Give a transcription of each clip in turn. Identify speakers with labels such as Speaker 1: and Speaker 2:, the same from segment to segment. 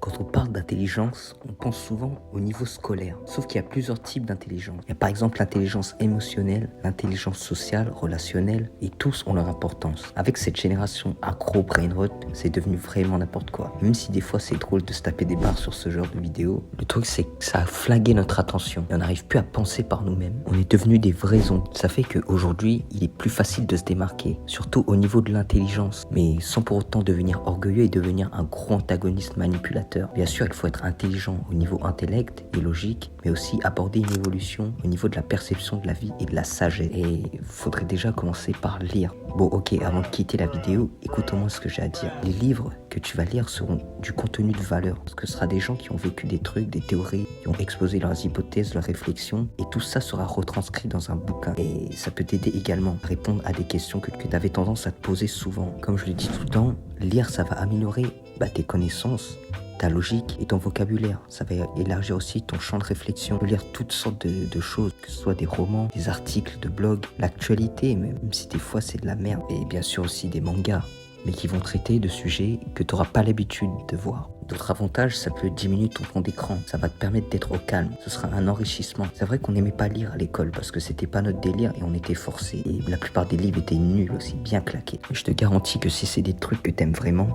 Speaker 1: Quand on parle d'intelligence, on pense souvent au niveau scolaire. Sauf qu'il y a plusieurs types d'intelligence. Il y a par exemple l'intelligence émotionnelle, l'intelligence sociale, relationnelle, et tous ont leur importance. Avec cette génération accro brain rot, c'est devenu vraiment n'importe quoi. Même si des fois c'est drôle de se taper des barres sur ce genre de vidéos, le truc c'est que ça a flingué notre attention et on n'arrive plus à penser par nous-mêmes. On est devenu des vrais zombies. Ça fait qu'aujourd'hui, il est plus facile de se démarquer, surtout au niveau de l'intelligence, mais sans pour autant devenir orgueilleux et devenir un gros antagoniste manipulateur. Bien sûr, il faut être intelligent au niveau intellect et logique, mais aussi aborder une évolution au niveau de la perception de la vie et de la sagesse. Et il faudrait déjà commencer par lire. Bon, ok, avant de quitter la vidéo, écoute au moins ce que j'ai à dire. Les livres que tu vas lire seront du contenu de valeur, parce que ce sera des gens qui ont vécu des trucs, des théories, qui ont exposé leurs hypothèses, leurs réflexions, et tout ça sera retranscrit dans un bouquin. Et ça peut t'aider également à répondre à des questions que tu avais tendance à te poser souvent. Comme je le dis tout le temps, lire, ça va améliorer tes connaissances, ta logique et ton vocabulaire. Ça va élargir aussi ton champ de réflexion. Tu peux lire toutes sortes de choses, que ce soit des romans, des articles de blog, l'actualité, même si des fois c'est de la merde. Et bien sûr aussi des mangas, mais qui vont traiter de sujets que tu n'auras pas l'habitude de voir. D'autres avantages, ça peut diminuer ton temps d'écran. Ça va te permettre d'être au calme. Ce sera un enrichissement. C'est vrai qu'on n'aimait pas lire à l'école parce que c'était pas notre délire et on était forcés. Et la plupart des livres étaient nuls aussi, bien claqués. Mais je te garantis que si c'est des trucs que t'aimes vraiment,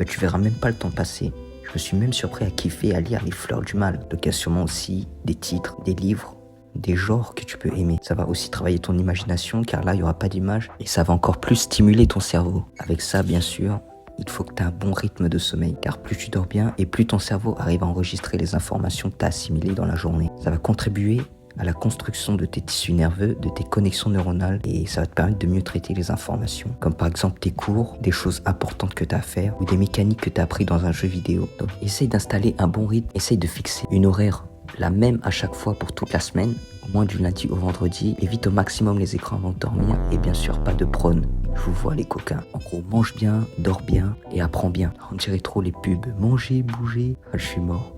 Speaker 1: tu verras même pas le temps passer. Je me suis même surpris à kiffer à lire Les Fleurs du Mal. Donc il y a sûrement aussi des titres, des livres, des genres que tu peux aimer. Ça va aussi travailler ton imagination car là il n'y aura pas d'image et ça va encore plus stimuler ton cerveau. Avec ça bien sûr, il faut que tu aies un bon rythme de sommeil car plus tu dors bien et plus ton cerveau arrive à enregistrer les informations que tu as assimilées dans la journée. Ça va contribuer à la construction de tes tissus nerveux, de tes connexions neuronales et ça va te permettre de mieux traiter les informations. Comme par exemple tes cours, des choses importantes que tu as à faire ou des mécaniques que tu as appris dans un jeu vidéo. Donc essaye d'installer un bon rythme, essaye de fixer une horaire la même à chaque fois pour toute la semaine, au moins du lundi au vendredi. Évite au maximum les écrans avant de dormir et bien sûr pas de prône. Je vous vois les coquins. En gros, mange bien, dors bien et apprends bien. On dirait trop les pubs. Manger, bouger. Ah, je suis mort.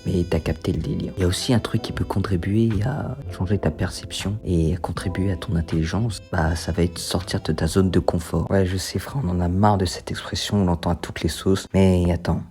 Speaker 1: Mais t'as capté le délire. Il y a aussi un truc qui peut contribuer à changer ta perception et à contribuer à ton intelligence. Ça va être sortir de ta zone de confort. Ouais, je sais frère, on en a marre de cette expression, on l'entend à toutes les sauces. Mais attends,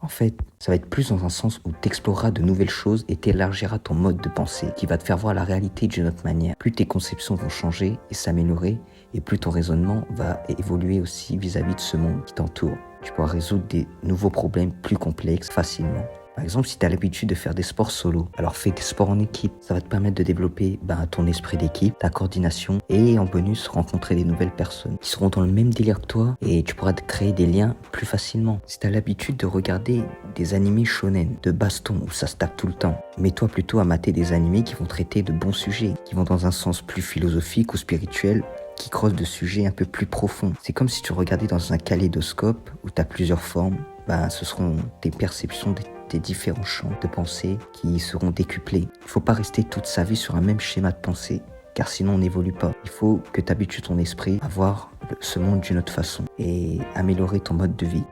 Speaker 1: en fait, ça va être plus dans un sens où t'exploreras de nouvelles choses et t'élargiras ton mode de pensée qui va te faire voir la réalité d'une autre manière. Plus tes conceptions vont changer et s'améliorer et plus ton raisonnement va évoluer aussi vis-à-vis de ce monde qui t'entoure. Tu pourras résoudre des nouveaux problèmes plus complexes facilement. Par exemple, si tu as l'habitude de faire des sports solo, alors fais des sports en équipe. Ça va te permettre de développer ton esprit d'équipe, ta coordination et en bonus, rencontrer des nouvelles personnes qui seront dans le même délire que toi et tu pourras te créer des liens plus facilement. Si tu as l'habitude de regarder des animés shonen, de baston où ça se tape tout le temps, mets-toi plutôt à mater des animés qui vont traiter de bons sujets, qui vont dans un sens plus philosophique ou spirituel, qui creusent de sujets un peu plus profonds. C'est comme si tu regardais dans un kaléidoscope où tu as plusieurs formes. Ce seront tes perceptions des différents champs de pensée qui seront décuplés. Il ne faut pas rester toute sa vie sur un même schéma de pensée, car sinon on n'évolue pas. Il faut que tu habitues ton esprit à voir ce monde d'une autre façon et améliorer ton mode de vie.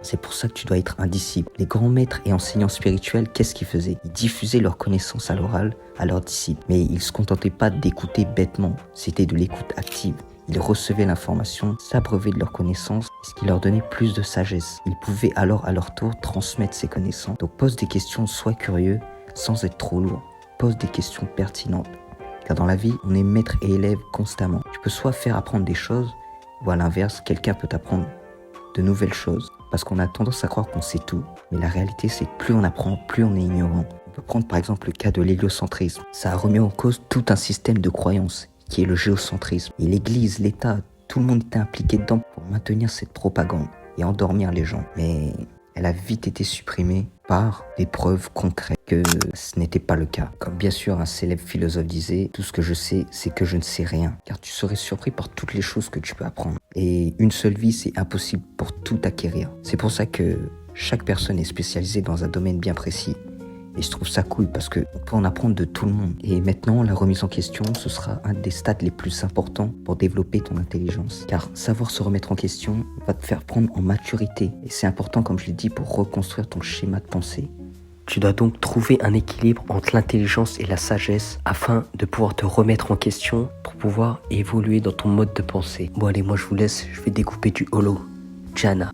Speaker 1: C'est pour ça que tu dois être un disciple. Les grands maîtres et enseignants spirituels, qu'est-ce qu'ils faisaient? Ils diffusaient leurs connaissances à l'oral à leurs disciples. Mais ils ne se contentaient pas d'écouter bêtement. C'était de l'écoute active. Ils recevaient l'information, s'abreuvaient de leurs connaissances, ce qui leur donnait plus de sagesse. Ils pouvaient alors à leur tour transmettre ces connaissances. Donc pose des questions, sois curieux, sans être trop lourd. Pose des questions pertinentes. Car dans la vie, on est maître et élève constamment. Tu peux soit faire apprendre des choses, ou à l'inverse, quelqu'un peut t'apprendre de nouvelles choses. Parce qu'on a tendance à croire qu'on sait tout. Mais la réalité, c'est que plus on apprend, plus on est ignorant. On peut prendre par exemple le cas de l'héliocentrisme. Ça a remis en cause tout un système de croyances, qui est le géocentrisme. Et l'Église, l'État, tout le monde était impliqué dedans pour maintenir cette propagande et endormir les gens. Mais elle a vite été supprimée par des preuves concrètes que ce n'était pas le cas. Comme bien sûr un célèbre philosophe disait, tout ce que je sais, c'est que je ne sais rien. Car tu serais surpris par toutes les choses que tu peux apprendre. Et une seule vie, c'est impossible pour tout acquérir. C'est pour ça que chaque personne est spécialisée dans un domaine bien précis. Et je trouve ça cool parce qu'on peut en apprendre de tout le monde. Et maintenant, la remise en question, ce sera un des stades les plus importants pour développer ton intelligence. Car savoir se remettre en question va te faire prendre en maturité. Et c'est important, comme je l'ai dit, pour reconstruire ton schéma de pensée. Tu dois donc trouver un équilibre entre l'intelligence et la sagesse afin de pouvoir te remettre en question pour pouvoir évoluer dans ton mode de pensée. Bon allez, moi je vous laisse, je vais découper du holo. Jana.